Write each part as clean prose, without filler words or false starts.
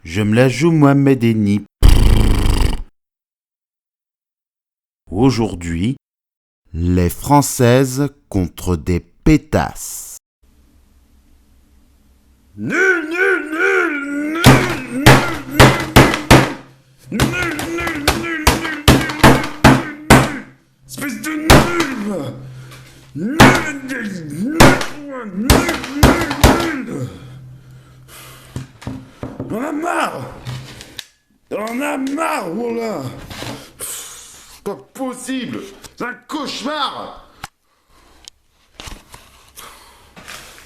Je me la joue Mohamed Eni. Aujourd'hui, les Françaises contre des pétasses. Nul, nul, nul, nul, nul, nul, nul, nul, nul, nul, espèce de nul, nul, nul, nul, nul. On a marre. On a marre, voilà. Pas possible. C'est un cauchemar.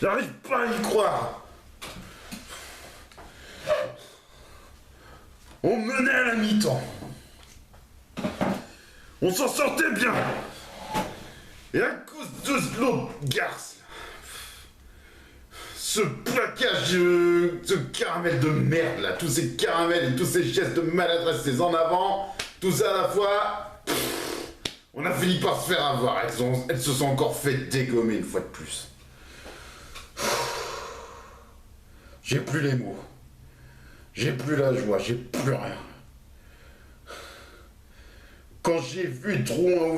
J'arrive pas à y croire. On menait à la mi-temps. On s'en sortait bien. Et à cause de l'autre garce, ce plaquage, ce caramel de merde là, tous ces caramels et tous ces gestes de maladresse, ces en avant, tout ça à la fois, on a fini par se faire avoir. Elles se sont encore fait dégommer une fois de plus. J'ai plus les mots. J'ai plus la joie, j'ai plus rien. Quand j'ai vu Drouin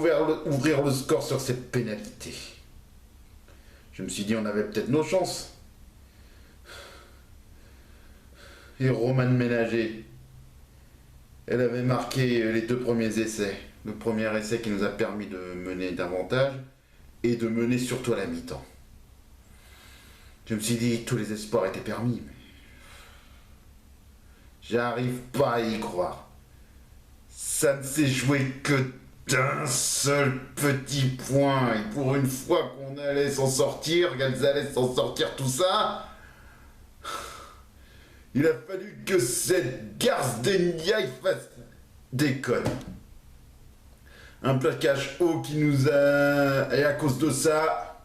ouvrir le score sur cette pénalité, je me suis dit on avait peut-être nos chances. Et Romane Ménager, elle avait marqué les 2 premiers essais. Le premier essai qui nous a permis de mener davantage et de mener surtout à la mi-temps. Je me suis dit tous les espoirs étaient permis, mais j'arrive pas à y croire. Ça ne s'est joué que d'un seul petit point. Et pour une fois qu'on allait s'en sortir, qu'elles allaient s'en sortir tout ça, il a fallu que cette garce d'Endiaï fasse des connes. Un plaquage haut qui nous a... Et à cause de ça,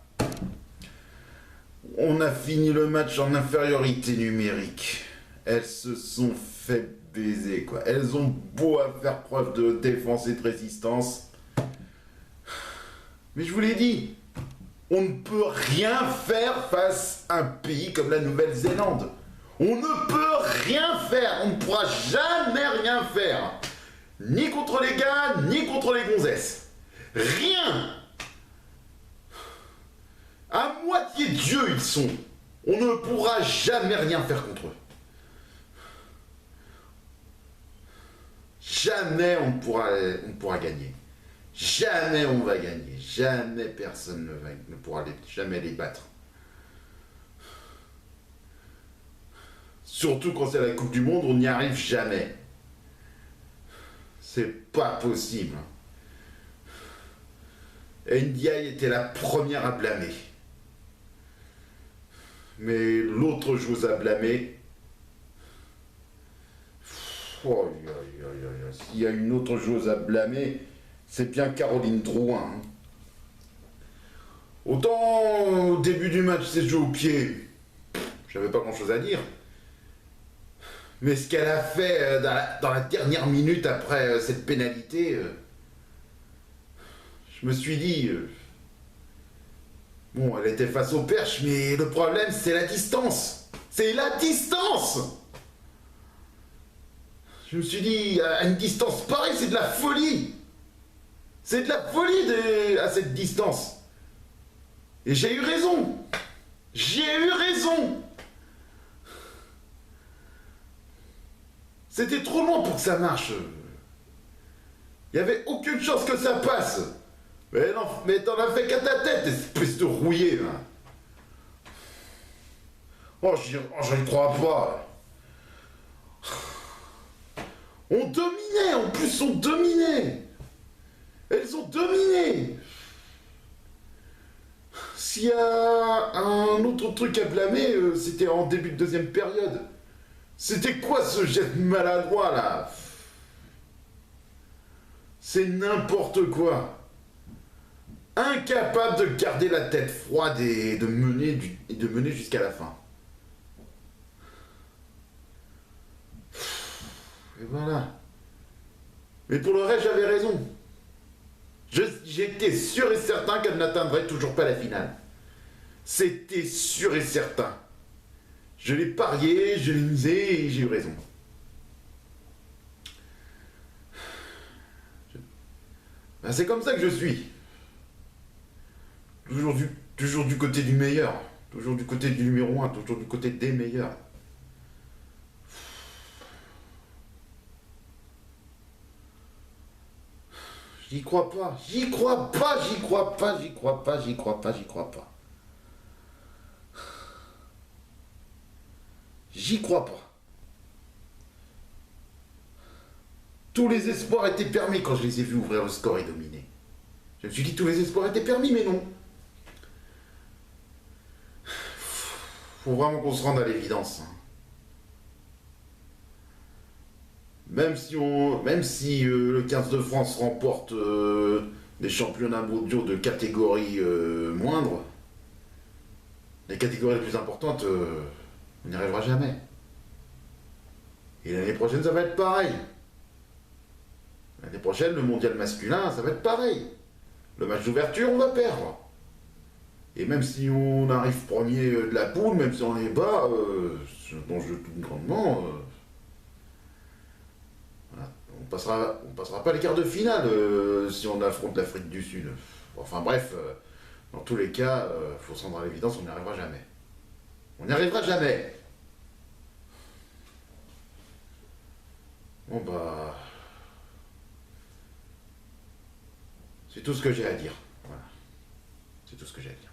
on a fini le match en infériorité numérique. Elles se sont fait baiser, quoi. Elles ont beau à faire preuve de défense et de résistance. Mais je vous l'ai dit, on ne peut rien faire face à un pays comme la Nouvelle-Zélande. On ne peut rien faire, on ne pourra jamais rien faire. Ni contre les gars, ni contre les gonzesses. Rien. À moitié dieu ils sont. On ne pourra jamais rien faire contre eux. Jamais on pourra gagner. Jamais on va gagner. Jamais personne ne pourra jamais les battre. Surtout quand c'est la Coupe du Monde, on n'y arrive jamais. C'est pas possible. Ndiaye était la première à blâmer. Mais l'autre joueuse à blâmer... Oh, s'il y a une autre joueuse à blâmer, c'est bien Caroline Drouin. Autant au début du match, c'est joué au pied. J'avais pas grand chose à dire. Mais ce qu'elle a fait dans la dernière minute après cette pénalité, je me suis dit... bon, elle était face au perche, mais le problème, c'est la distance. C'est la distance. Je me suis dit, à une distance pareille, c'est de la folie. C'est de la folie à cette distance. Et j'ai eu raison. J'ai eu raison. C'était trop loin pour que ça marche. Il n'y avait aucune chance que ça passe. Mais non, mais t'en as fait qu'à ta tête, espèce de rouillé, là. Oh, j'y crois pas. On dominait, en plus on dominait. Elles ont dominé. S'il y a un autre truc à blâmer, c'était en début de deuxième période. C'était quoi ce geste maladroit là? C'est n'importe quoi. Incapable de garder la tête froide et de mener jusqu'à la fin. Et voilà. Mais pour le reste, j'avais raison. J'étais sûr et certain qu'elle n'atteindrait toujours pas la finale. C'était sûr et certain. Je l'ai parié, je l'ai misé et j'ai eu raison. Ben, c'est comme ça que je suis. Toujours du côté du meilleur. Toujours du côté du numéro un. Toujours du côté des meilleurs. J'y crois pas. J'y crois pas. J'y crois pas. J'y crois pas. J'y crois pas. J'y crois pas. J'y crois pas. Tous les espoirs étaient permis quand je les ai vus ouvrir le score et dominer. Je me suis dit tous les espoirs étaient permis, mais non. Faut vraiment qu'on se rende à l'évidence. Même si le 15 de France remporte des championnats mondiaux de catégories moindres, les catégories les plus importantes, on n'y arrivera jamais. Et l'année prochaine, ça va être pareil. L'année prochaine, le mondial masculin, ça va être pareil. Le match d'ouverture, on va perdre. Et même si on arrive premier de la poule, même si on est bas, dont je doute grandement, voilà, on passera pas les quarts de finale si on affronte l'Afrique du Sud. Enfin bref, dans tous les cas, faut se rendre à l'évidence, on n'y arrivera jamais. On n'y arrivera jamais. Bon bah... C'est tout ce que j'ai à dire. Voilà. C'est tout ce que j'ai à dire.